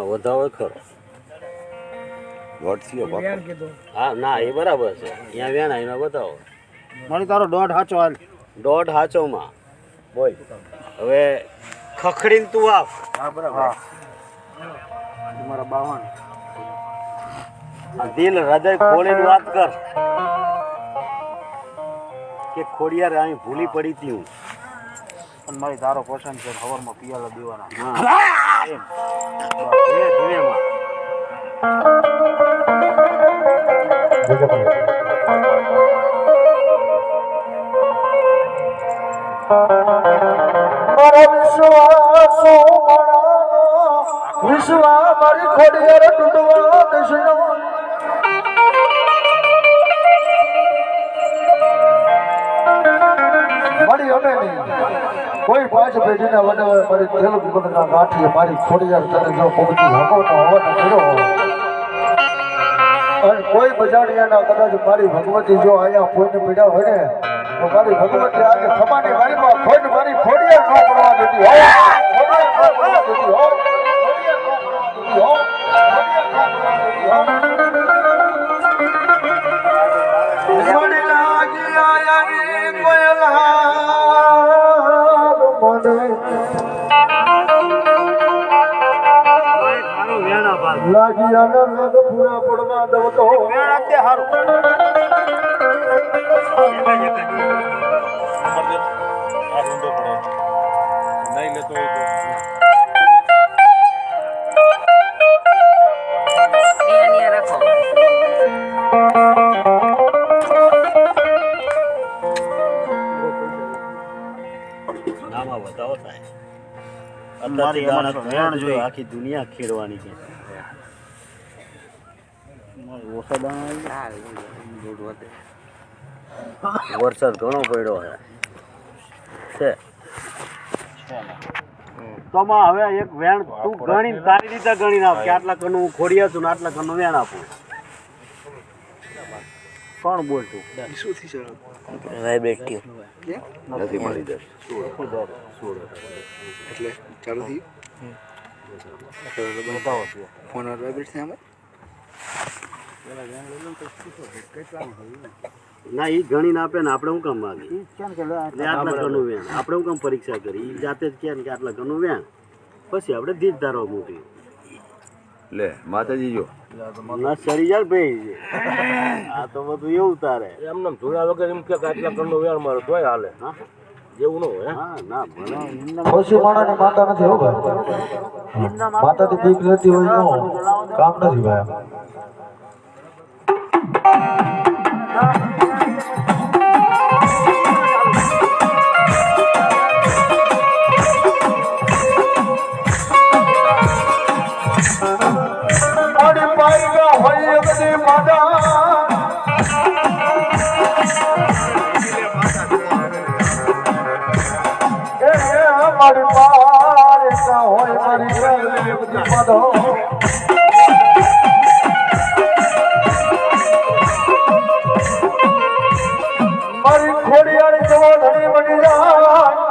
વધાવો ખરો હા ના એ બરાબર છે અહીંયા વેણ આવીને બતાવો મારી તારો દોઢ હાચો હાલ દોઢ હાચોમાં બોલ હવે ખખડીને તું આપ હા બરાબર મારા 52 દિલ હૃદય ખોલીને વાત કર કે ખોડિયાર અહીં ભૂલી પડી હતી હું પણ મારી તારો પસંદ છે હવારમાં પિયાલા દેવાના એમ ધીરે ધીરેમાં વિશ્વા મારી ખોડિયાર તૂટવા દેશનો મારી અમે નહીં કોઈ પાંચ પેઢીના વડે મારી તેલુગુ ગણના ગાંઠીએ મારી ખોડિયાર તને જો પહોંચી હકો તો હવાનો કર્યો અને કોઈ બજાડિયાના કદાચ મારી ભગવતી જો અહીંયા કોઈને પીડા હોય ને તો મારી ભગવતી આજે ખમાની વાડીમાં ખોટ મારી ખોડિયાર ન પડવા દેતી હોય ખોડિયાર ન પડવા દેતી હોય લાગિયાના લાગ પૂરા પડવા દવ તો આખી દુનિયા ખેડવાની છે વરસાદ ઘણો પડ્યો છે તો હવે એક વેણ તું ગણી તારી રીતે ગણી નાખ કે આટલા કનું હું ખોડિયા છું ને આટલા કનું વેણ આપું કોણ બોલતું શું થી સર નથી મળી દે એટલે ચાલુ થી બતાવો ફોન વાઇબ્રેટ છે આમાં ના એ ગણીને આપે ને આપણે શું કામ માંગી આટલા ઘરનું વેણ આપણે શું કામ પરીક્ષા કરી એ જાતે જ કહે કે આટલા ઘરનું વેણ પછી આપણે ધીજ ધારવા મૂકી લે માતાજી જો ના સરી જાય ભાઈ આ તો બધું એવું તારે એમને જોયા વગર એમ કે આટલા ઘરનું વેણ મારો તોય હાલે હા એવું ન હોય હા ના ભલે ખુશી માણસને માતા નથી હો ભાઈ માતાથી બીક લેતી હોય નો કામ નથી ભાઈ મારી પાર હોય મારી બધો મારી ખોડિયાર જવા ધણી બની જાય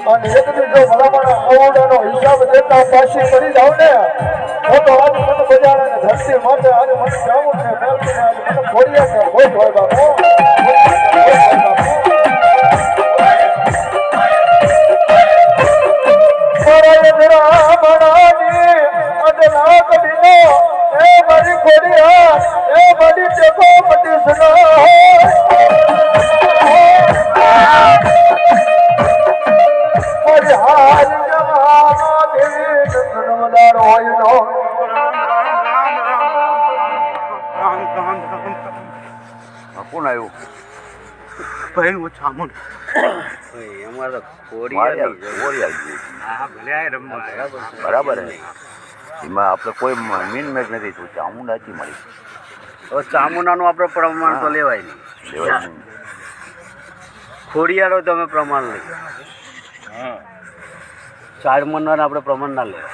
અને એક જો ભલામણ દેતા પાછી કરી જાવ ને તો તો આજ મને બજાડે ને ધરતી માટે આજે મને જાવું ને મેલકીને આજે મને ખોડિયા ને કોઈ હોય બાપુ મારી ખોડિયા એ મારી ટેકો પટી મારી હાલ જમાના દેવી નંદનવદાર હોય નો કોણ આવ્યું ભાઈ હું ચામુંડ અમારે મારી આવી ગઈ. બરાબર હે એમાં આપણે કોઈ મીન મેચ નથી થયું ચામુંડાથી મળી હવે ચામુંડાનું આપણે પ્રમાણ તો લેવાય નહીં. લેવાય નહીં. ખોડિયારો તો અમે પ્રમાણ લઈએ. ચારમનવાને આપણે પ્રમાણ ના લેવાય.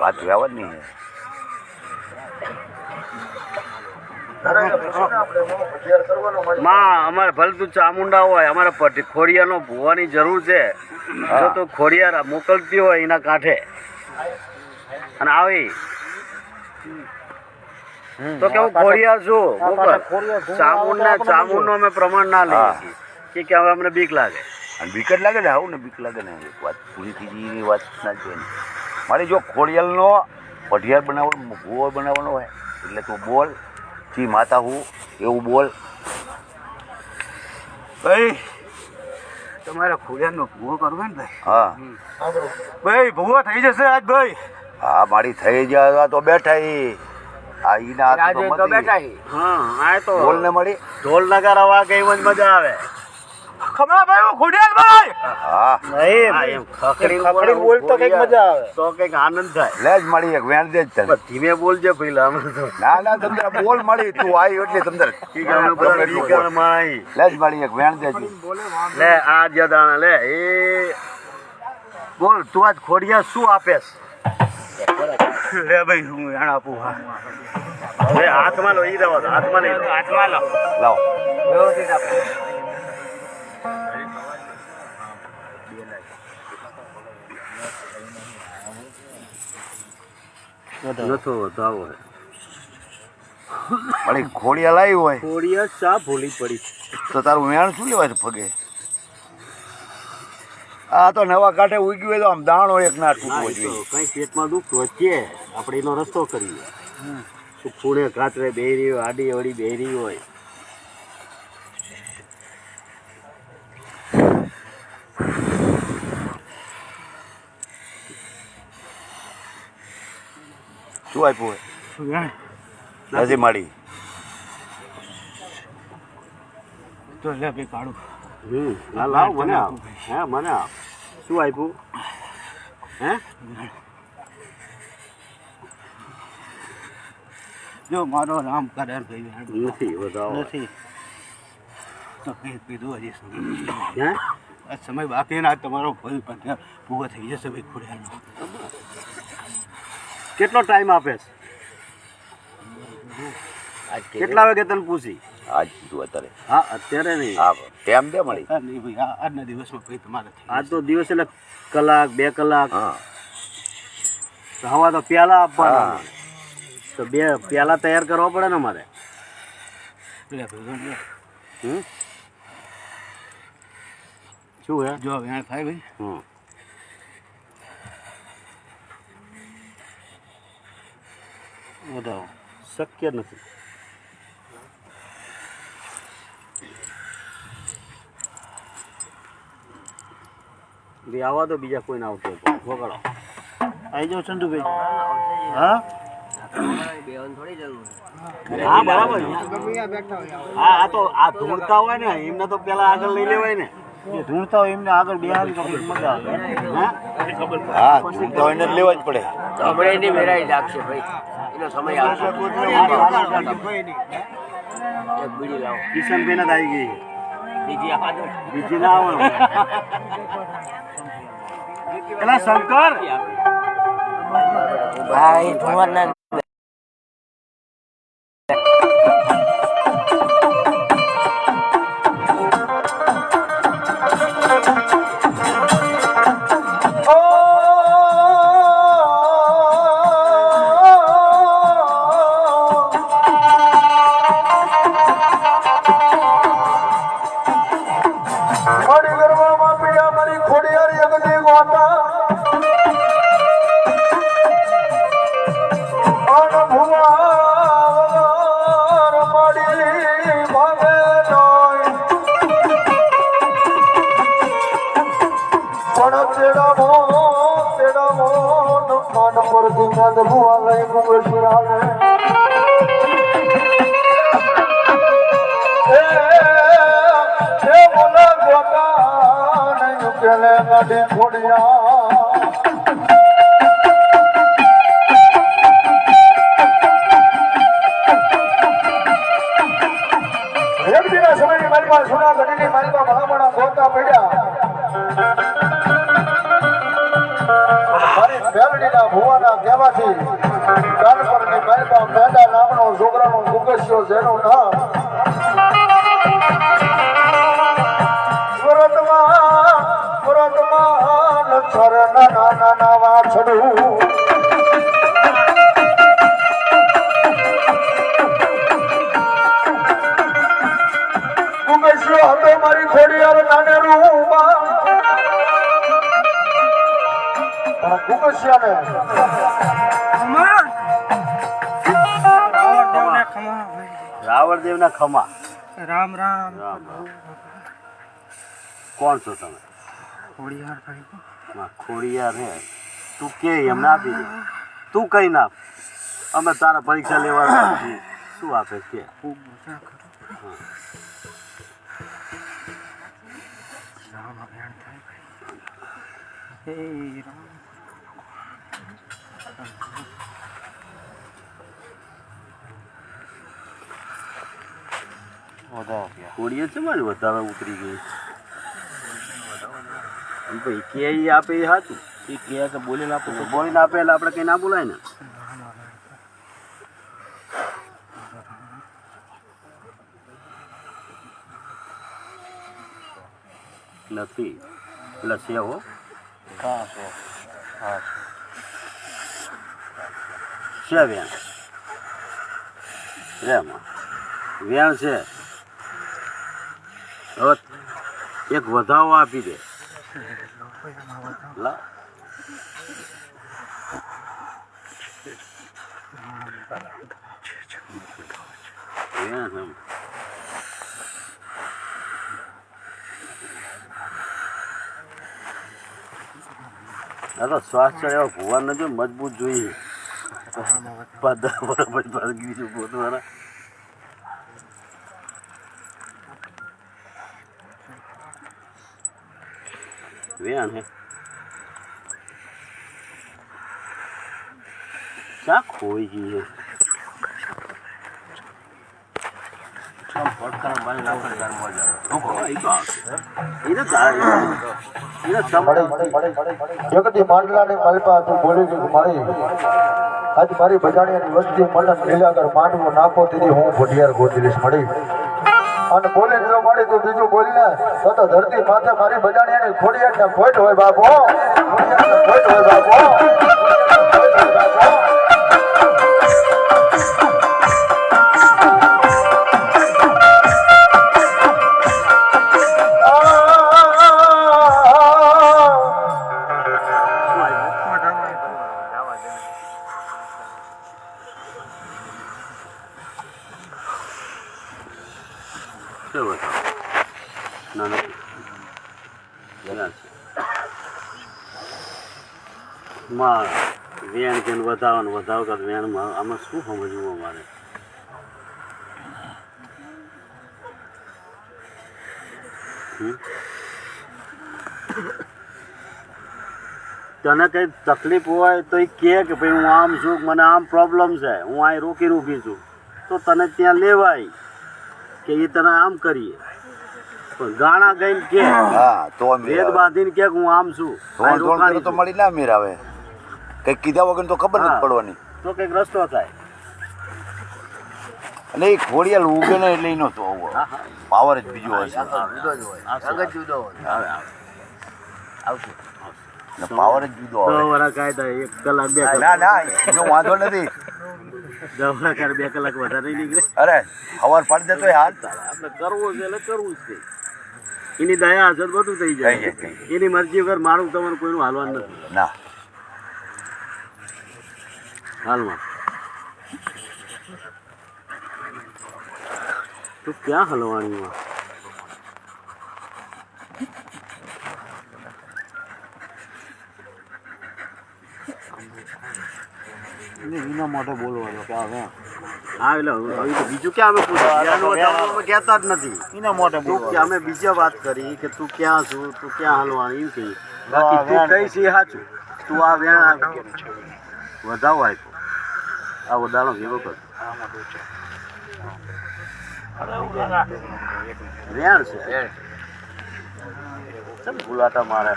વાત વ્યવહાર નહીં હે. માં અમારે ભલે તું ચામુંડા હોય અમારે ખોડિયાનો ભૂવાની જરૂર છે. જો તો ખોડિયાર મોકલતી હોય એના કાંઠે અને આવી તો કેવું ખોડિયાર છું મોકલ. ચામુંડનો અમે પ્રમાણ ના લઈએ કે હવે અમને બીક લાગે. અને બીક જ લાગે ને આવું ને બીક લાગે ને એક વાત પૂરી થઈ ગઈ એની વાત ના છે ને. મારે જો ખોડિયાલનો પઢિયાર બનાવવાનો ભૂવો બનાવવાનો હોય એટલે તું બોલ જી માતા હું એવું બોલ. ભાઈ તમારે ખોડિયારનો ભૂવો કરવો ને ભાઈ હા ભાઈ ભૂવો થઈ જશે આજ ભાઈ હા મારી થઈ જાય તો બેઠા આ ઈના હાથ તો મતી. હા આ તો બોલ ને મળી ઢોલ નગારા વાગે એમ જ મજા આવે. ખમા ભાઈ હું ખોડિયાર ભાઈ હા એમ ખખડી બોલતો કઈક મજા આવે તો કઈક આનંદ થાય. લે જ મળી એક વેણ દે જ તને. ધીમે બોલજે પેલા અમે તો ના ના તમને બોલ મળી તું આવી એટલે તમને લે જ મળી એક વેણ દે જ. લે આ જદાણા લે એ બોલ તું આજ ખોડિયા શું આપેસ? લે ભાઈ હું યાણ આપું હા હવે હાથમાં લો ઈ રવા હાથમાં લઈ લો. હાથમાં લો લાવો વ્યવસ્થિત આપો નથો વધાવો મળી ખોડિયા લાવી હોય ખોડિયા ચા ભૂલી પડી. તો તારું વેણ શું લેવાય છે પગે? આ તો નવા કાંઠે ઉગ્યું હોય તો આમ દાણો એક ના તૂટવો જોઈએ. કઈ પેટમાં દુખતું હોય કે આપણે એનો રસ્તો કરીએ. શું ખૂણે કાતરે બેહરી હોય આડી અવળી બેહરી હોય શું આપ્યું હોય નથી મળી તો લે ભાઈ કાઢું હા લાવ મને આપ. હે મને આપ. શું આપ્યું? હે જો મારો રામ કરે ભાઈ નથી વધાવો નથી તો કઈ પીધું હજી સમય હે આ સમય બાકી ના તમારો ભાઈ પણ પૂરો થઈ જશે ભાઈ ખોડિયારનો. કેટલો ટાઈમ આપે છે? કેટલા વાગે તને પૂછી? આજ કીધું અત્યારે હા અત્યારે નહીં. હા ટેમ દે મળી નહીં ભાઈ આજના દિવસમાં ભાઈ તમારે થઈ આજ તો દિવસ એટલે કલાક 2 કલાક હા હવા તો પ્યાલા આપવાના હા. તો 2 પ્યાલા તૈયાર કરવા પડે ને મારે. લે ભાઈ લે. હમ શું હે? જો વેણ થાય ભાઈ હમ વધાવો શક્ય નથી. ભાઈ આવા તો બીજા કોઈને આવતો વગાડો. આવી જાઓ ચંદુભાઈ. હા હા બરાબર. હા આ તો આ ધૂળતા હોય ને એમને તો પેલા આગળ લઈ લેવાય ને. જે ધૂળતા હોય એમને આગળ બેહાડી તો કંઈક મજા આવે. હા હા તું તો એને જ લેવા જ પડે. કિશનભાઈ ને આવી ગઈ. બીજી ના આવે પેલા શંકર તેડાવો કાન પર ધીમે ભુવા લઈ મુગશિરાને એ બોલા ગોપા નહીં કેલે ગાડી છોડ્યા રેવતીના સમયની મારી પાસે સોના ઘડીની મારી પાસે ભલામણા ગોતા પડ્યા મારી મેલડીના ભુવાના કહેવાથી કાનપરની મારી પાસે મેંડા નામનો છોકરાનો મુકેશ્યો જેનું નામ સુરતમાં છર નાના નાના વાછડું હતો મારી ખોડિયાર નાને રૂમાં ગુગસ્યાને રાવણદેવના ખમા. રામ રામ. રામ રામ. કોણ છો તમે? ખોડિયાર ભાઈ. હા, ખોડિયાર હે. તું કે એમને આપી દે. તું કઈ ના આપ. અમે તારા પરીક્ષા લેવા શું આપે કે ખૂબ મજા કરો. રામ અભ્યાન થાય ભાઈ. હે રામ. ખોડિયાર છે મારી વધારે ઉતરી ગઈ. ભાઈ કે ઈ આપે એ સાચું. એ કે તો બોલીને આપે તો બોલીને આપે એટલે આપણે કઈ ના બોલાય ને. નથી એટલે છે હો. છે વેણ રેમાં વેણ છે. હવે એક વધાવો આપી દે. લા વેણ એમ. આ તો શ્વાસ ચડ્યો ભુવા નથી મજબૂત જોઈએ. બરાબર ભાગી છું પોતવાના. વેણ હે ક્યાં ખોઈ ગઈ હે. જગતી માંડલાની મારી પાસે તું બોલી ગઈ મારી આજ મારી બજાણિયાની વસ્તી મલન લીલાગર માંડવો નાખો તેથી હું ભટિયાર ગોતરીશ મળી અને બોલે જો મળી તું બીજું બોલીને તો ધરતી માથે મારી બજાણિયાની ખોડિયાર ખોટ હોય બાપો. ખોટ હોય બાપો. વેણ કે વધાવવાનું વધાવ કર વેણમાં આમાં શું સમજવું અમારે. તને કઈ તકલીફ હોય તો એ કહે કે ભાઈ હું આમ છું, મને આમ પ્રોબ્લેમ છે, હું અહીં રોકી ઊભી છું, તો તને ત્યાં લેવાય કે એ તને આમ કરીએ. પણ ગાણા ગઈને કે વેદ બાંધીને કે હું આમ છું તો મળી ના મેર આવે. કઈક કીધા વગર તો ખબર નથી પડવાની. તો કઈક રસ્તો થાય. અને એ ખોડિયાર ઉગે ને એટલે એનો તો પાવર જ બીજો હોય છે. પાવર જ જુદો આવે. કાયદા 1 કલાક 2 કલાક ના ના એનો વાંધો નથી. 10 કલાક 2 કલાક વધારે નીકળે. અરે સવાર પાડી દેતો હાલ આપણે કરવું છે એટલે કરવું જ છે. એની દયા હશે બધું થઈ જાય. એની મરજી વગર મારું તમારું કોઈનું હાલવાનું નથી. ના હાલમાં તું ક્યાં હલવાણીમાં? એના માટે બોલવાનો કે હવે હા એટલે હવે તો બીજું ક્યાં અમે પૂછ્યું અમે કહેતા જ નથી એના માટે તું કે અમે બીજા વાત કરી કે તું ક્યાં છું તું ક્યાં હાલવાનું એમ કહી બાકી તું કઈ છે સાચું તું આ વેણ વધાવો આપ્યો આ વધારો ભેગો કર વેણ છે ચમ ભૂલાતા મારે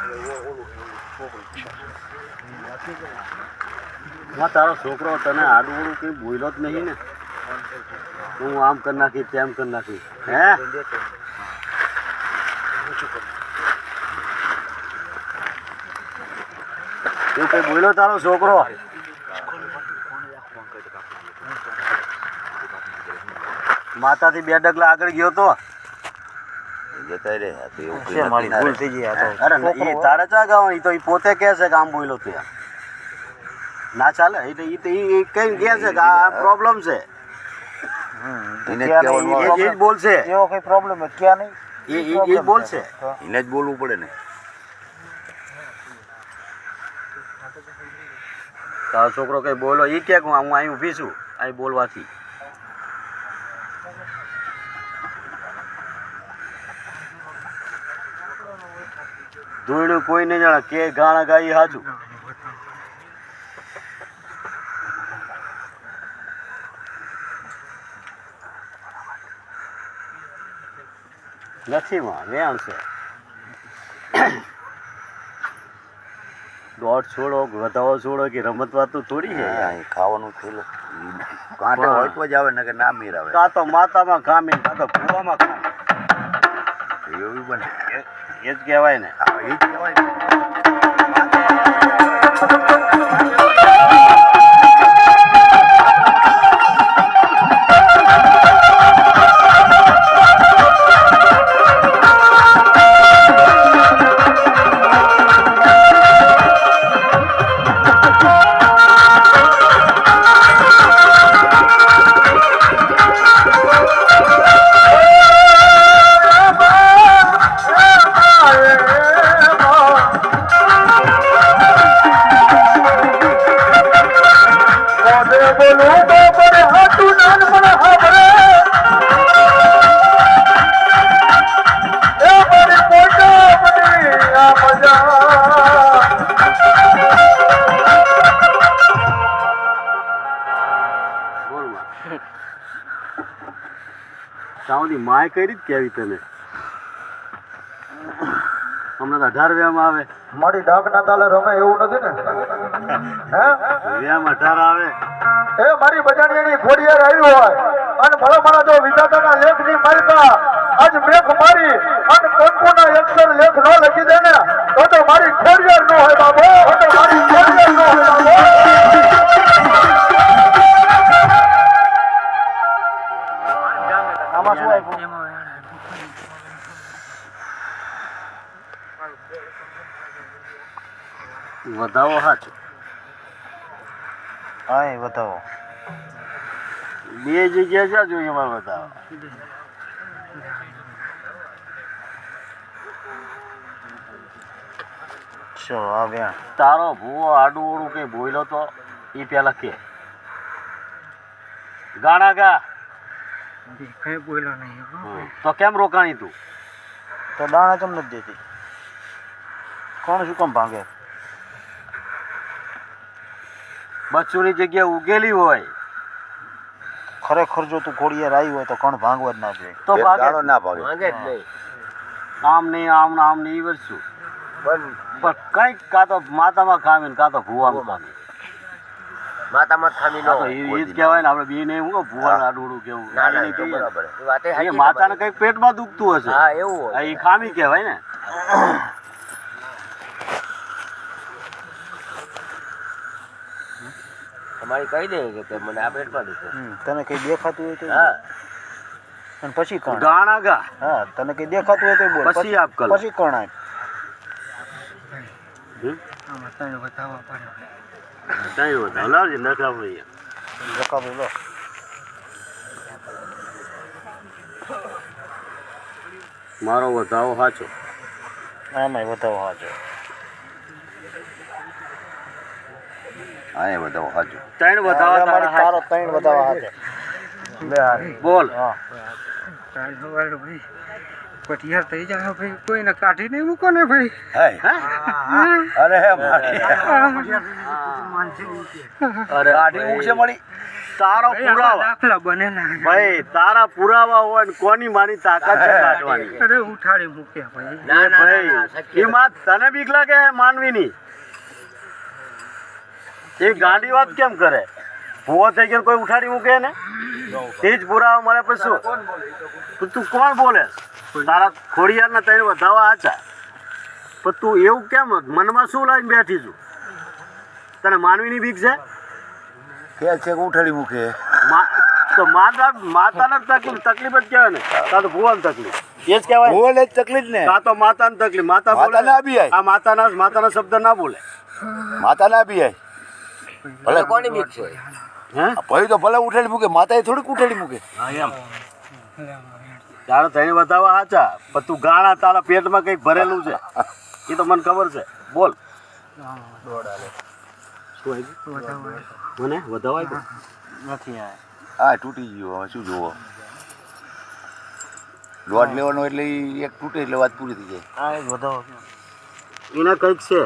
હા તારો છોકરો તને આડું કંઈ બોલ્યો જ નહીં ને હું આમ કરી નાખી તેમ કરી નાખી હે તું કઈ બોલ્યો તારો છોકરો માતાથી 2 ડગલા આગળ ગયો તો જતા રે આ તો એવું છે કંઈ મારી નક્કી ના ભૂલ રહે. થઈ ગઈ આ તો અરે એ તારે ચા ગાવા તો એ પોતે કહે છે કે આમ બોલ્યો ત્યાં ના ચાલે એ તો કઈ કહે છે કે આ પ્રોબ્લેમ છે એને જ ક્યાં કહેવાનું નહીં, આવે. એ જ બોલશે એવો કઈ પ્રોબ્લેમ ક્યાં નહીં એ જ બોલશે એને જ બોલવું પડે ને તારો છોકરો કઈ બોલો એ કે હું અહીં ઊભી છું અહીં બોલવાથી ધોઈડું કોઈ નહીં જાણે કે ગાણા ગાઈ હાજુ નથી માં વેણ છે દોડ છોડો વધાવો છોડો કે રમત વાતો થોડી છે હા, એ ખાવાનું થયેલું કાંટે હોય તો જ આવે ને કે ના મેર આવે કાં તો માતામાં ખામી કાં તો કૂવામાં ખામી એવું બને એ જ કહેવાય ને હા એ જ કહેવાય ને. બોલ માં તાવની માય કઈ રીત કેવી તને હમણાં તો 18 વ્યામ આવે મારી ડાકના તાલે રમે એવું નથી ને હે વ્યામ 18 આવે એ મારી બજાણીયાની ખોડિયાર આવી હોય અને ભલા ભલા જો વિધાતાના લેખની માલપા આજ મેઘ મારી અને કંકુના અક્ષર લેખ ન લખી દે ને તો મારી ખોડિયાર નો હોય બાબો તો મારી ખોડિયાર નો હોય બાબો આમાં શું આપ્યું વધાવો સાચો હા એ બતાવો 2 જગ્યા જ્યાં જોઈએ એમાં વધાવો ચલો આ વેણ તારો ભૂવો આડું ઓળું કઈ બોલ્યો તો એ પેલા કે ગાણા ગા કઈ બોલ્યો નહીં તો કેમ રોકાણી તું તો દાણા ચમ નથી દેતી કોણ શું કામ ભાંગે બચ્ચુની જગ્યા ઉગેલી હોય ખરેખર જો તું ઘોડિયાર આવી હોય તો કોણ ભાંગવા જ ના જોઈએ તો એક ભાગે દાડો ના ભાગે આમ નહીં આમ ને આમ નહીં ઈ વસ્તુ પણ કંઈક કાં તો માતામાં ખામી ને કાં તો ભૂવામાં ખામી માતામાં ખામી ન આ તો હોય એ જ કહેવાય ને આપણે બે ને હું ભૂવા આડું કેવું ના ના એને એ તો કહીએ ને. બરાબર એ વાતે એ સાચી માતાને તમારી. કંઈક પેટમાં દુખતું હશે હા એવું આ હોય એ ખામી કહેવાય ને તમારી કહી દે કે મને આ પેટમાં દુખે તને કઈ દેખાતું હોય તો હા અને પછી કણ ગાણા ગા હા તને કઈ દેખાતું હોય તો બોલ પછી આપ કલ પછી કણ આપ આમાં તને બતાવવા પડે કઈ વધારે લાવજે નખરા ભાઈ રકાબો લો મારો વધાવો સાચો આમાંય બતાવો હાજો હા એ બતાવો સાચું. ત્રણ વધાવા તારા હાચા. ત્રણ વધાવા હાથે બોલ કાલ સવારે ભાઈ પટિયાર થઈ જાય ભાઈ કોઈને કાઢી નહીં મૂકો ને ભાઈ હે અરે હે મારી કાઢી મૂકશે મળી. તારો ભાઈ, આવા પુરાવા દાખલા બનેલા છે. ભાઈ તારા પુરાવા હોય ને કોની મારી તાકાત છે કાઢવાની? અરે ઉઠાડી મૂક્યા ભાઈ ના ના ના, ના ભાઈ એ માં તને બીક લાગે માનવીની? એ ગાંડી વાત કેમ કરે? ભૂવો થઈ ગયો ને કોઈ ઉઠાડી મૂકે ને? તે જ પુરાવા મળે પછી શું? તો તું કોણ બોલે? તારા ખોડિયારના તને વધાવા આચા પણ તું એવું કેમ મનમાં શું લાવીને બેઠી છું? તને માનવીની બીક છે? કે છે કે ઉઠાડી મૂકે. તો માતાને તકલીફ જ કહેવાય ને, કાં તો ભૂવાની તકલીફ એ જ કહેવાય. બોલે જ તકલીફ ને. કાં તો માતાની તકલીફ. માતા બોલે માતા ના બી આય. આ માતાના શબ્દ ના બોલે. માતા ના બી આય. ભલે કોની બીક છે હે ભાઈ તો ભલે ઉઠાડી મૂકે, માતા એ થોડીક ઉઠાડી મૂકે. હા એમ તારે થઈને બતાવવા સાચા પણ તું ગાણા તારા પેટમાં કંઈક ભરેલું છે એ તો મને ખબર છે. બોલ શું આવી મને વધાવાય તો નથી આ હા તૂટી ગયો. હવે શું જોવો? લોટ લેવાનો એટલે ઈ એક તૂટે એટલે વાત પૂરી થઈ જાય. આ એક વધાવો એને કંઈક છે.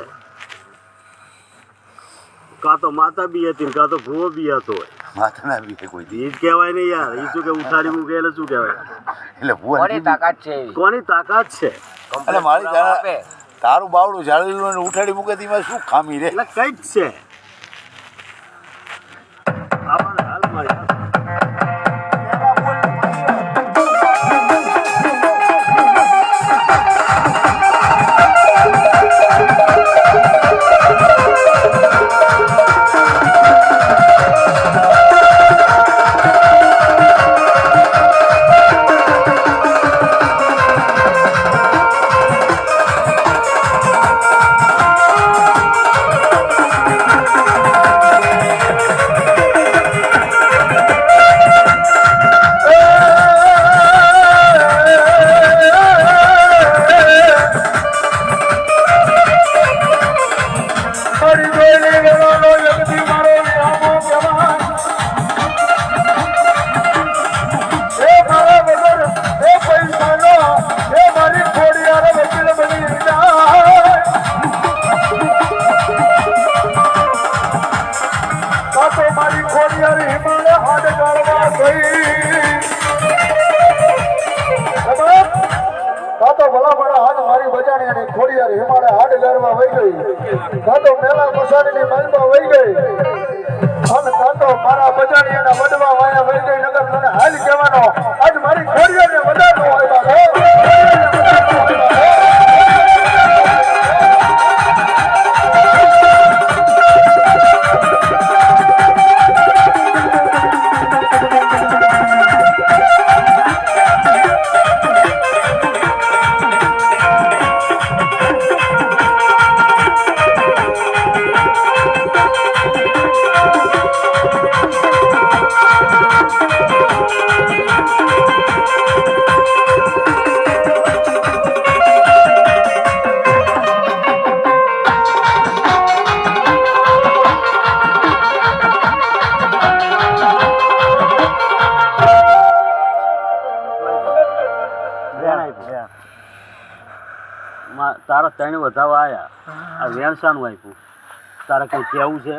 કાં તો માતા બી હતી ને કાં તો ભૂવો બી હતો હોય. માતા ના બી કોઈ દી. એ જ કહેવાય ને યાર. એ શું કે ઉઠાડી મૂકે એટલે શું કહેવાય? એટલે ભૂવા કોની તાકાત છે એવી કોની તાકાત છે? એટલે મારી પુરાવા આપે. તારું બાવડું જાળેલું ને ઉઠાડી મૂકે તેમાં શું ખામી રે? એટલે કંઈક છે. આપણે હાલ મારી ખોડિયાર હિમાલય હાડ ગારમાં વહી ગઈ, કાં તો મેલા મસાણીની મલમાં વહી ગઈ, અને કાં તો મારા બજાણીયાના વડવા વાયા વહી ગઈ. નગર મને હાલ કહેવાનો આજ મારી ખોડિયારને વધારનો હોય બાપા. તારા ત્રણ વધાવા આયા. આ વેણસાનું આપ્યું. તારે કંઈ કહેવું છે?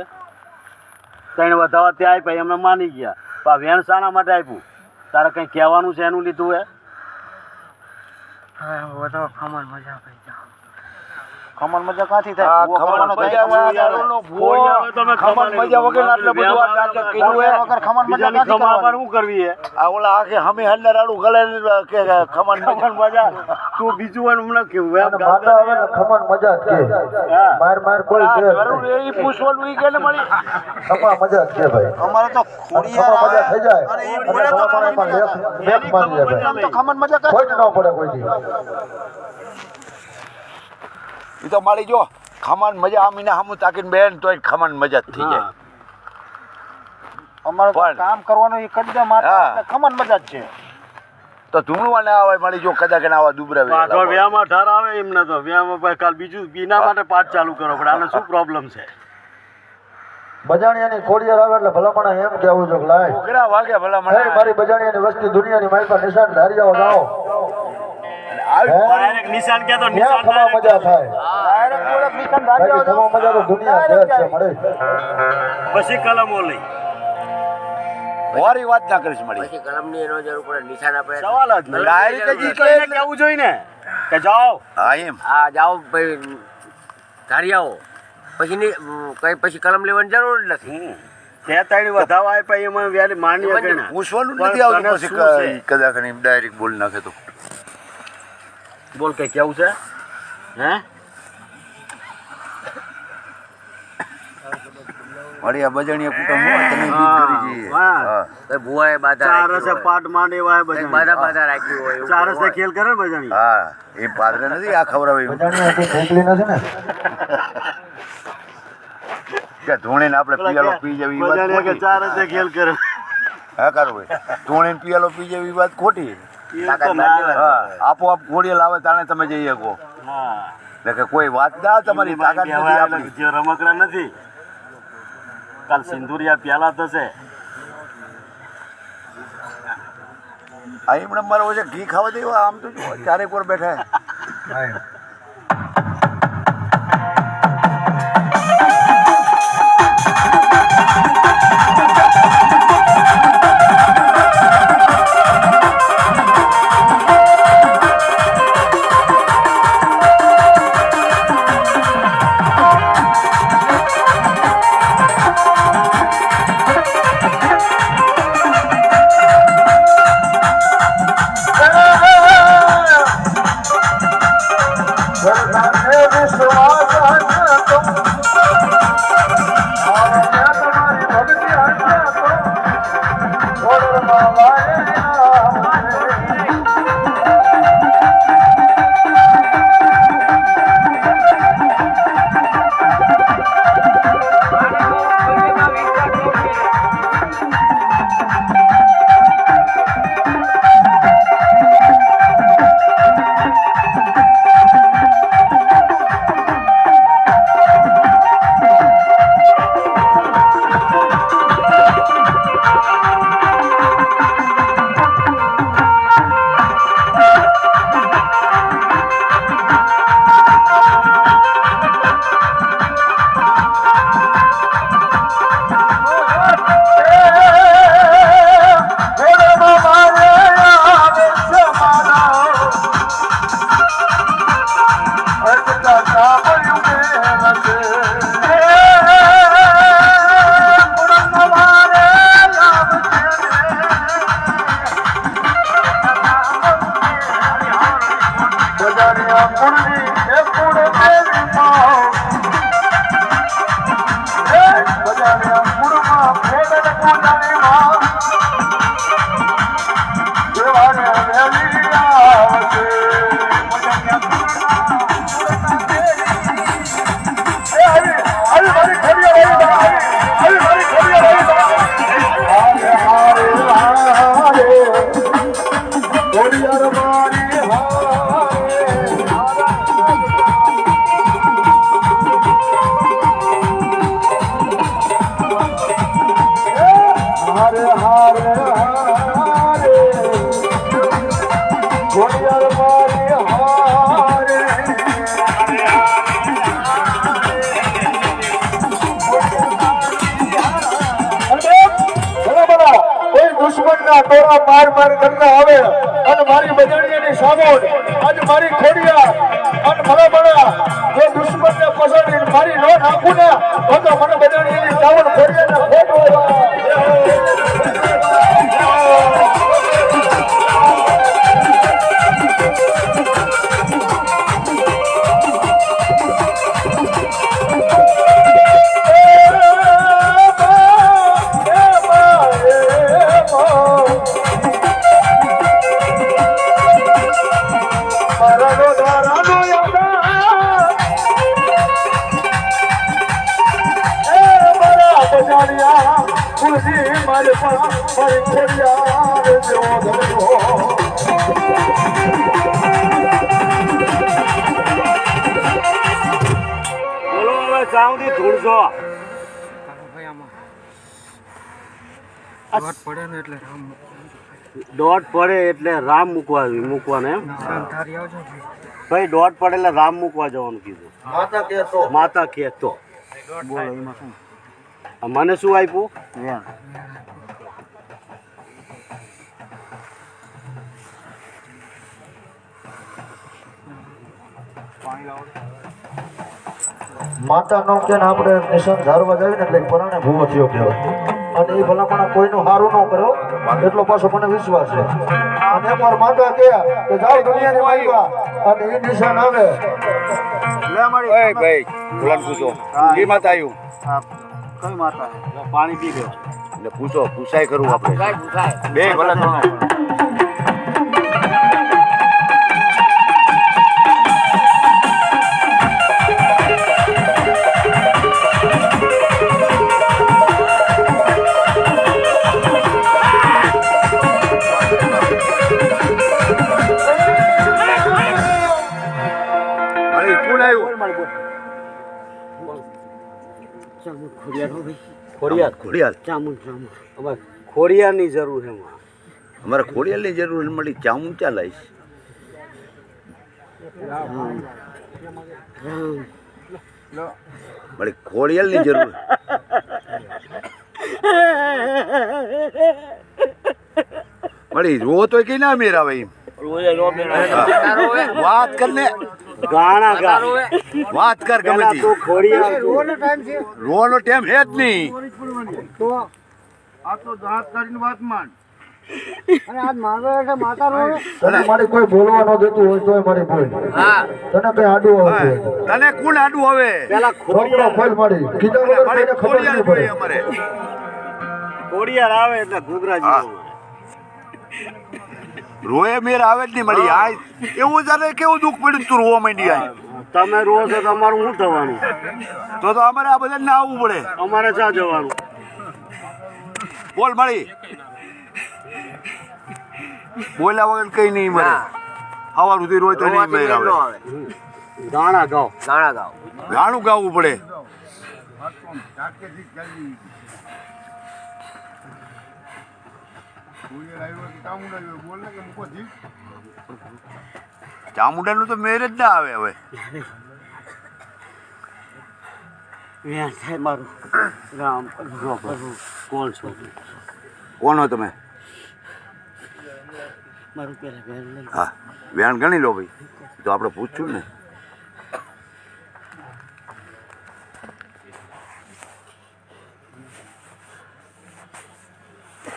ત્રણ વધાવા ત્યાં આપ્યા એમને માની ગયા. પણ આ વેણસાના માટે આપ્યું. તારે કંઈ કહેવાનું છે એનું લીધું હે? હા વધાવો ખમણ મજા કરી જાઓ. ખમણ મજા ક્યાંથી આ થાય? ખમણ મજા ખમણ મજા વગર આટલું બધું આ નાટક કર્યું હે. બીજાની ખમા પર શું કરવી હે? આ ઓલા આખે હમે હંડર આડું ગલે કે ખમણ મજા તું બીજું હોય ને હમણાં કેવું એમ અને માતા આવે ને ખમણ મજા જ કે, માર માર કોઈ કે જ નહીં. એ પૂછવાનું ઈ કે ને મળી. ખમા મજા જ કે ભાઈ. અમારે તો અને ખમા મજા થઈ જાય અને ભલામણમાં લેખ મારી જાય ભાઈ. તો ખમણ મજા કરે. કોઈ જ ન પડે કોઈ દી. ઈ તો મારી જો ખમણ મજા આમીને હમું તાકીને બેન તોય ખમણ મજા જ થઈ જાય. અમારે પણ- કામ કરવાનું એ કરી દે માતા હા. એટલે ખમણ મજા જ છે. તો ધૂણવા ના આવે મળી જો કદાચ ના આવા દુબરા પાછો વ્યામાં ઠાર આવે એમને તો વ્યામાં પછી કાલ બીજું બીના માટે પાઠ ચાલુ કરો પડે. આને શું પ્રોબ્લેમ છે? બજાણિયાની ખોડિયાર આવે એટલે ભલામણ એમ કહેવું છે કે લાય છોકરા વાગે ભલા હે મારી બજાણિયાની વસ્તી દુનિયાની મારી પાસે નિશાન ધારિયાઓ જાઓ ડાયરેક્ટ નિશાન કે તો ત્યાં નિશાન ખમા મજા થાય બાકી ખમા મજા તો દુનિયા ભેદ છે મળે પછી કલમો લઈ વારી વાત ના કરીશ મળી પછી કલમની એનો જરૂર પડે નિશાન આપણે સવાલ જ નહીં ડાયરેક્ટ જ ઈ એટલે એને કેવું જોઈએ ને કે જાઓ હા એમ આ જાઓ ભાઈ ધારિયાઓ પછી કઈ પછી કલમ લેવાની જરૂર જ નથી તે તારી વધાવા આપ્યા એમાં વ્યાલી માન્ય ગણ્યા પૂછવાનું પણ નથી આવતું તને પછી શું છે? કદાચ ડાયરેક્ટ બોલ નાખે તો બોલ કઈ કેવું છે હે વળી આ બજાણીયા કુટુંબ હોય તમે બીક કરી જઈએ હા. હા કઈ ભુવાએ બાધા ચાર રાખી રસે હોય. પાટ માંડે વાય કઈ બજાણી બાધા બાધા રાખી હોય એવું ચાર કોઈ રસે હોય. ખેલ કરે ને બજાણી હા એ પાદરે નથી આ ખવડાવે એવું. બજાણિયા કોઈ મોકલી નથી ને કે ધોણીને આપણે પિયાલો પી જવી ઈ વાત બજાણી કે ખોટી. ચાર રસે ખેલ કરે હા કારો ભાઈ ધોણીને પિયાલો પી જવી ઈ વાત ખોટી એ તો ના હા આપોઆપ ઘોડીએ લાવે તાણે તમે જઈ શકો હા એટલે કે કોઈ વાત ના તમારી તાકાત નથી આપણી જે રમકડા નથી કાલ સિંદુરિયા પ્યાલા થશે આ એમણે મારો વચ્ચે ઘી ખાવા દેવા આમ તો જો ચારેક વાર બેઠા છે. દુશ્મનના ટોળા માર કરતા આવે અને મારી બજાણીની સામોડ આજ મારી ખોડિયા અને મને બના જો દુશ્મનને પસંદ મારી નો નાખું ને તો મને બજાણીની સામોડ ખોડિયાને ખોટો બોલો હવે ચાઉદી ધૂળજો ભાઈ આમ દોઢ પડે ને એટલે રામ દોઢ પડે એટલે રામ મૂકવાને એમ ધારી આવજો ભાઈ. ભાઈ દોઢ પડે એટલે રામ મૂકવા જવાનું કીધું. માતા કે તો માતા કે તો મને શું આપ્યું? માતા નો કે આપણે નિશાન ધારવા જાય ને એટલે પરાણે ભૂવો થયો કહેવાય. અને એ ભલામણ કોઈનું સારું ન કરો એટલો પાછો મને વિશ્વાસ છે. અને મારા માતા કે જાઓ દુનિયાની માલિકા અને એ નિશાન આવે ભાઈ બોલાને પૂછો એ માતા આવ્યું કઈ માતા? પાણી પી ગયો એટલે પૂછાય ખરું આપણે પૂછાય. બે ભલા ત્રણ ખોડિયાર ખોડિયારની જરૂર છે અમારે ખોડિયારની જરૂર મળી ચામું ચા લાવીશ મળી ખોડિયાલની જરૂર મળી રો તો કઈ ના મેર આવે એમ વાત કર ને ગાણા ગા વાત કર ગમે પેલા તે તું ખોડિયાર છું. રોવાનો ટાઈમ હે જ નહીં તને મારી કોઈ બોલવા ન દેતું હોય તોય મારી બોલ હા તને કઈ આડું આવતું હોય તને કોણ આડું હવે પેલા છોકરો ખોલ મારી કીધા વગર મારી કોઈને ખબર ખોડિયાર નહીં પડે પડે અમારે ખોડિયાર આવે એટલે ઘૂઘરા હા. જેવું. રોએ મેર આવે જ નહીં મળી આ એવું જાણે કેવું દુઃખ પડ્યું તું રોવા માંડી આ તમે રો છો તો અમારું શું થવાનું? તો અમારે આ બધાને ના આવવું પડે અમારે ક્યાં જવાનું? બોલ મળી બોલ્યા વગર કઈ નહીં મરે સવાર સુધી રોય તો નહીં મેર આવે ગાણા ગાઓ. ગાણા ગાઓ. ગાણું ગાવું પડે ચામુંડાનું તો મેર જ ના આવે હવે વ્યાસ થાય મારું રામ પ્રભુ. કોણ છો? કોણ હો તમે મારું પેલા ઘર લઈ હા વ્યાણ ગણી લો ભાઈ તો આપણે પૂછશું ને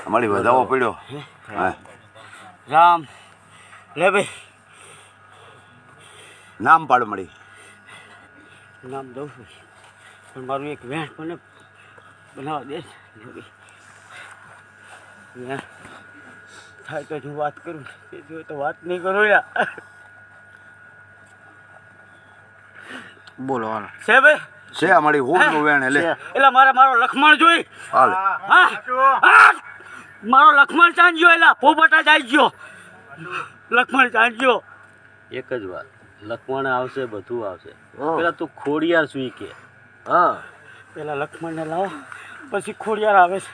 અમારી વધાવો પડ્યો હા રામ લે ભાઈ નામ પાડ મળી નામ દઉં છું પણ મારું એક વેણ મને બનાવવા દે વેણ થાય તો હું વાત કરું એ જો તો વાત નહીં કરું યાર. બોલો છે ભાઈ છે અમારી હોમનું વેણ એટલે એટલે મારો લખમણ જોઈ. હાલ હા હા મારો લખમણ ચાંજ્યો એલા પોપટા જાય ગયો લખમણ ચાંજ્યો. એક જ વાત લખમણ આવશે બધું આવશે. પેલા તું ખોડિયાર સુઈ કે હા પેલા લખમણને લાવો પછી ખોડિયાર આવે છે.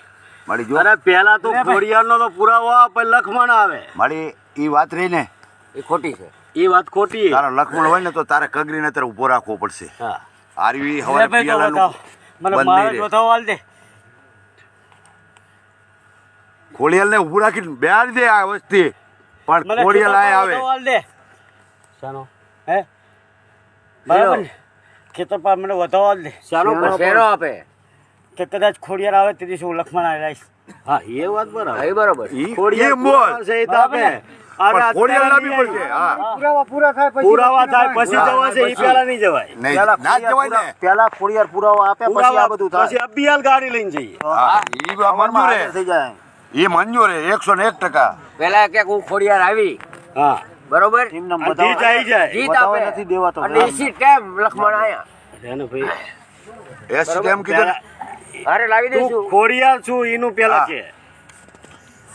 મારી જો અરે પેલા તો ખોડિયારનો તો પુરાવો આવે પછી લખમણ આવે. મારી ઈ વાત રહી ને એ ખોટી છે. એ વાત ખોટી. તારા લખમણ હોય ને તો તારે કગરીને તારે ઊભો રાખવો પડશે હા આરવી લે હવારે ભાઈ તો પિયાલાનું બતાવો. મને બંધ મારે નહીં રહે. બતાવો હાલ દે. ખોડિયાલને ઊભું રાખીને બેહાડી દે આ વસ્તી પણ મને ખોડિયાલ આય આવે બતાવો હાલ દે. શાનો હે બરાબર ને? ખેતર પર મને બતાવો હાલ દે. શાનો શેરો આપે. કે કદાચ ખોડિયાર આવે તે દિવસે હું લખમણ આવી રહીશ. હા એ વાત બરાબર. એ બરોબર. ઈ ખોડિયાર એમ બોલ પુરાવા છે એ તો આપે. પણ ખોડિયાલ લાવવી પડશે હા પૂરા થાય પુરાવા થાય પછી જવાશે એ પેલા નહીં જવાય. નહીં ના જ જવાય ને પેલા ખોડિયાર પુરાવા આપે પછી અબિયાલ ગાડી લઈને જઈએ. હા ઈ મંજૂર હે ઈ મંજૂર હે 101%. પેલા કે હું ખોડિયાર આવી હા બરોબર જીત આવી જાય. જીત આપે અને એસી ટાઈમ લખમણ આયા એને ભાઈ એસી ટાઈમ કીધું ને અરે લાવી તું દઈશું. ખોડિયાર છું એનું પેલા હા. કે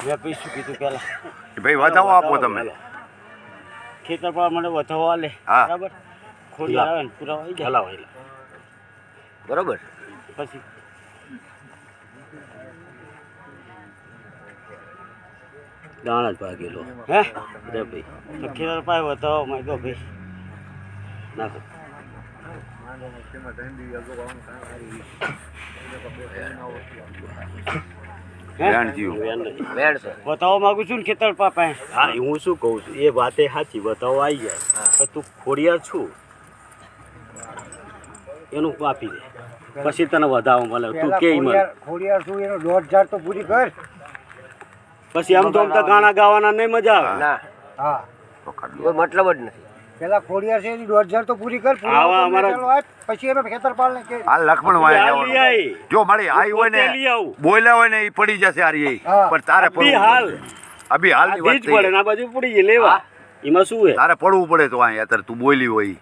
મેં પૈસું કીધું પેલા ભાઈ વધાવો આપો તમે ખેતર પર મને વધાવો આલે હા. બરાબર ખોડિયાર આવે ને પુરાવા આવી જાય બરોબર. પછી દાણા જ ભાગેલો હે રે ભાઈ તો ખેતર પાય બતાવો મેં તો ભાઈ નાખો વેણ થયું. વેણ છે બતાવવા માંગુ છું ને ખેતર પાપા હા હું શું કહું છું એ વાતે સાચી બતાવો આવી જાય પણ તું ખોડિયાર છું એનું આપી દે પછી તને વધાવો મળે તું કે મળે ખોડિયાર શું એનો 10,000 તો પૂરી કર. પછી આમ તો ગાણા ગાવાના નહીં મજા આવે ના હા કોઈ મતલબ જ નથી પેલા ખોડિયાર છે એની 10,000 તો પૂરી કર. પૂરા આવા તો અમારા- ચાલો આપ. પછી અમે ખેતરપાલ ને કે આ લક્ષ્મણ વાય હાલ જવાનું. લઈ આઈ. જો મારી આઈ હોય ને પોતે લઈ આવું. બોલ્યા હોય ને એ પડી જશે હારી એ. હા. પણ તારે અભી પડવું હાલ પડે. અભી હાલની ઈ વાત જ પડે થઈ. ને આ બાજુ પડી જાય લેવા એમાં શું હે તારે પડવું પડે તો અહીંયા અત્યારે તું બોલી હોય ઈ.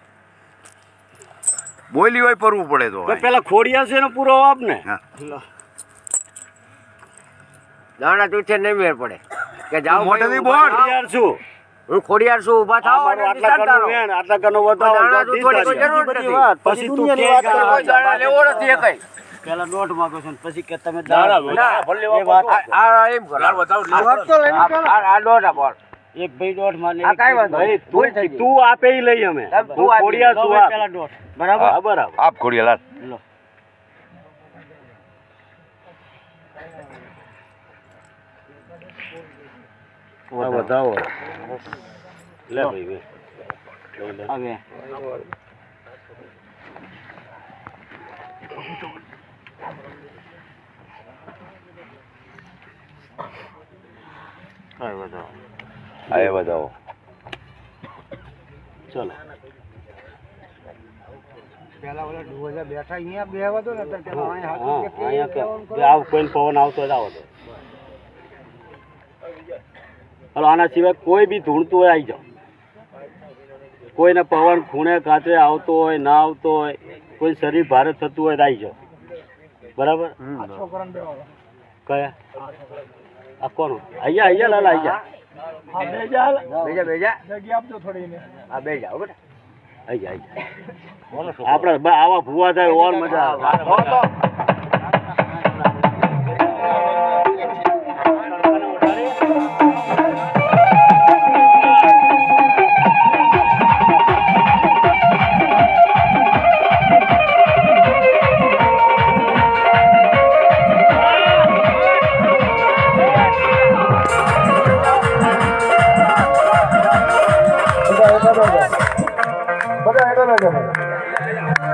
બોલી હોય પડવું પડે તો તો પેલા ખોડિયાર છે એનો પૂરો આપ ને હા. દાણા તૂટે નહીં મેળ પડે કે જાઓ મોઢેથી ભાઈ, ઊભા બોલ. થાઓ. ખોડિયાર છું હું ખોડિયાર છું ઊભા થાઓ અને આટલા નિશાન કનો તારો. વેણ આટલા કનો વધાવો દાણા તો તૂટવાની કોઈ જરૂર બધી નથી. વાત. પછી તું કે કોઈ દાણા લેવો નથી એ કઈ. પેલા નોટ માંગો છો ને પછી કે તમે દાડા ના, એ વાત આ એમ કરો. વાત તો લઈને ચાલો. આ દોઢ આપો. એક ભાઈ દોઢ માં આ કાંઈ વાંધો નહીં. ભૂલ થઈ ગઈ. તું આપે ઈ લઈ અમે તું તું આપી ખોડિયાર દે. છું આપ. બરાબર હા, બરાબર આપ ખોડિયાલાલ. લો વધાવો લે ભાઈ વે હવે કઈ બતાવો આ એ બતાવો. ચલો પેલા ઓલા ડોઝા બેઠા અહીંયા બેહવા દો ને અત્યારે પેલા અહીંયા હા હાથ કે અહીંયા કે કેવું કરો. આવ કોઈ પવન આવતો જ આવો તો હલો આના સિવાય કોઈ બી ધૂણતું હોય આવી જાઓ કોઈને પવન ખૂણે કાચે આવતો હોય ના આવતો હોય કોઈ શરીર ભારે થતું હોય તો આવી જાઓ બરાબર છોકરાને બેહવા. કયા આ કોણ અહીંયા લાલ અહીંયા બેજા બેજા જગ્યા આપજો થોડી ને. આ બે જાઓ બેટા. અહીંયા આપણે આવા ભૂવા થાય ઓર મજા આવે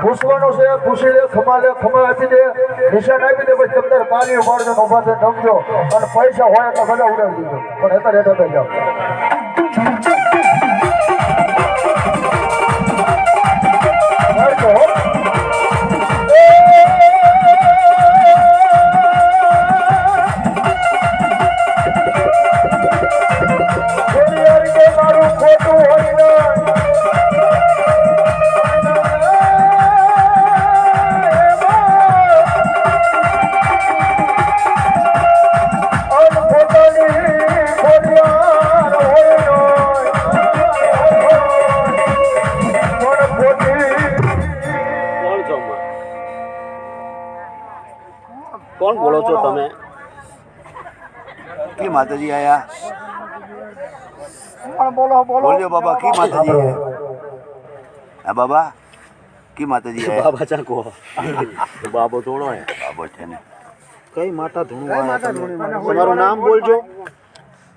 પૂછવાનું છે પૂછી લે ખમા આપી દે નિશાન આપી દે પછી તમને કાર્ય મારજો ને ઉભા થઈને નમજો અને પૈસા હોય તો બધા ઉડાવી દીધો પણ અત્યારે હેઠળ જાઓ મારું ખોટું હોય ને કોણ બોલો છો તમે કી માતાજી આયા બોલો બોલો બોલ્યો બાબા કી માતાજી હે હા બાબા કી માતાજી હે બાબા ચાકો બાબો થોડો હે બાબો છે ને કઈ માતા ધૂણું કઈ માતા ધૂણી? તમારું નામ બોલજો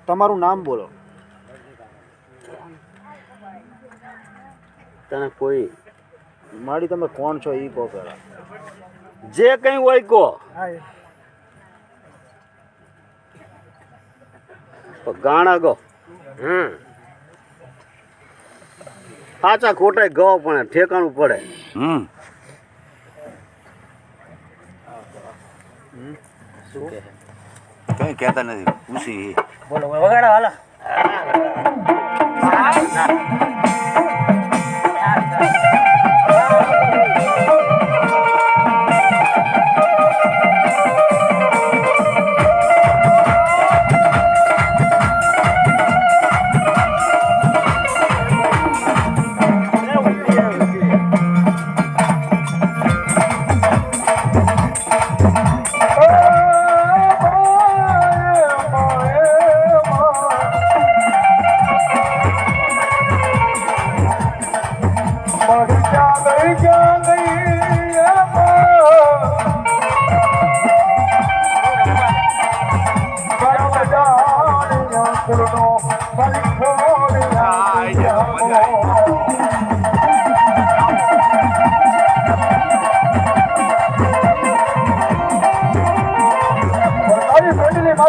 તમારું નામ બોલો તને કોઈ માડી તમે કોણ છો ઈ કહો પેલા જે કઈ હોય કો હા એ. તો ગાણા ગો સાચા ખોટા ગો પણ ઠેકાણું પડે કઈ કહેતા નથી પૂછી બોલો વગાડો હાલા.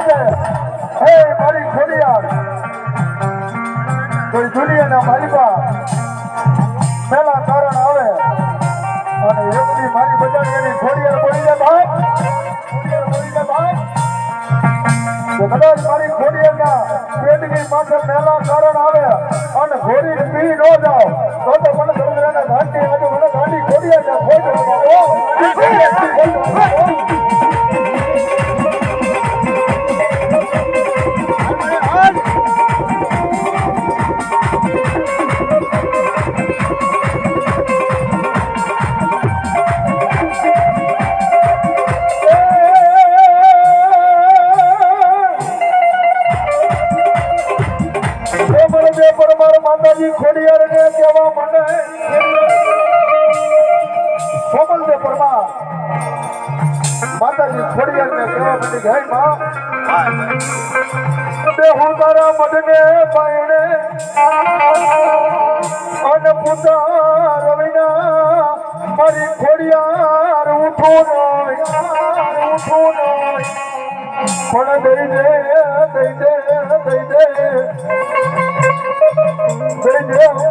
આવે હે મારી ખોડિયાર કોઈ દુનિયાના માલિકા પેલા કારણ આવે અને એકની મારી બજારી એની ખોડિયાર બોલી જાય ભાઈ ખોડિયાર બોલી જાય ભાઈ તો કદાચ મારી ખોડિયારના પેટની માથે પહેલા કારણ આવે અને ઘોડી પી ન જાઓ તો મને સમુદ્રના ઘાટની આજે મને ગાડી ખોડિયાર ખોટ માતાજી ખોડિયાર ને કહેવા મને સોમલદેવ પરમાર માતાજી ખોડિયાર ને કહેવા મને હે માં હું તારા મઢને પાયણે અને પુતા રવિના મારી ખોડિયાર ઉઠું પણ દઈ દે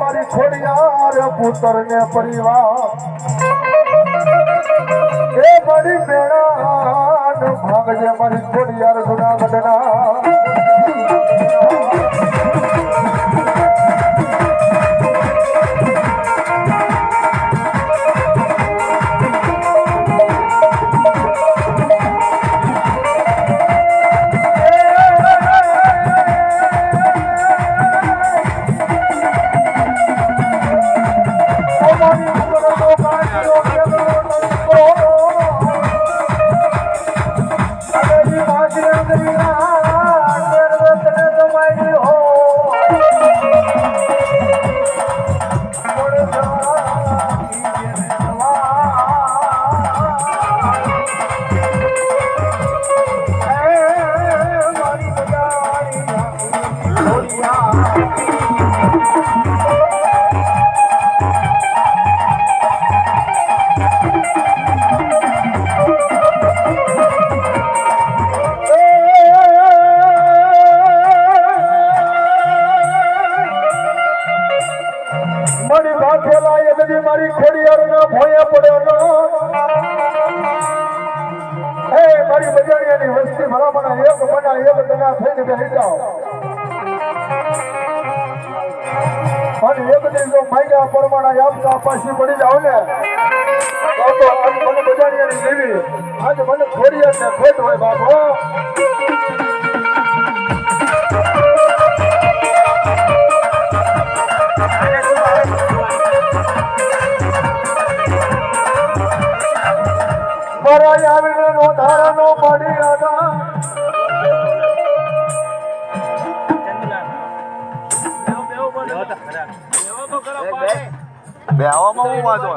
મારી ખોડિયાર પુત્ર ને પરિવાર એ મારી બેણા ભાગજે મારી ખોડિયાર જુનાગઢના મારી ખોડિયાર ના ભોયા પડ્યો હે મારી બજારિયાની વસ્તી ભલામણા એક મના એક તના થઈને બેસી જાઓ અને એક દિન જો માગ્યા પરમાણા આપતા પાછી પડી જાઓ ને તો આજ મને બજારિયાની દેવી આજ મને ખોડિયાર ને ખોટ હોય બાપો આવીને નો ધારાનો પડી હતા બે આવામાં હું વાંધો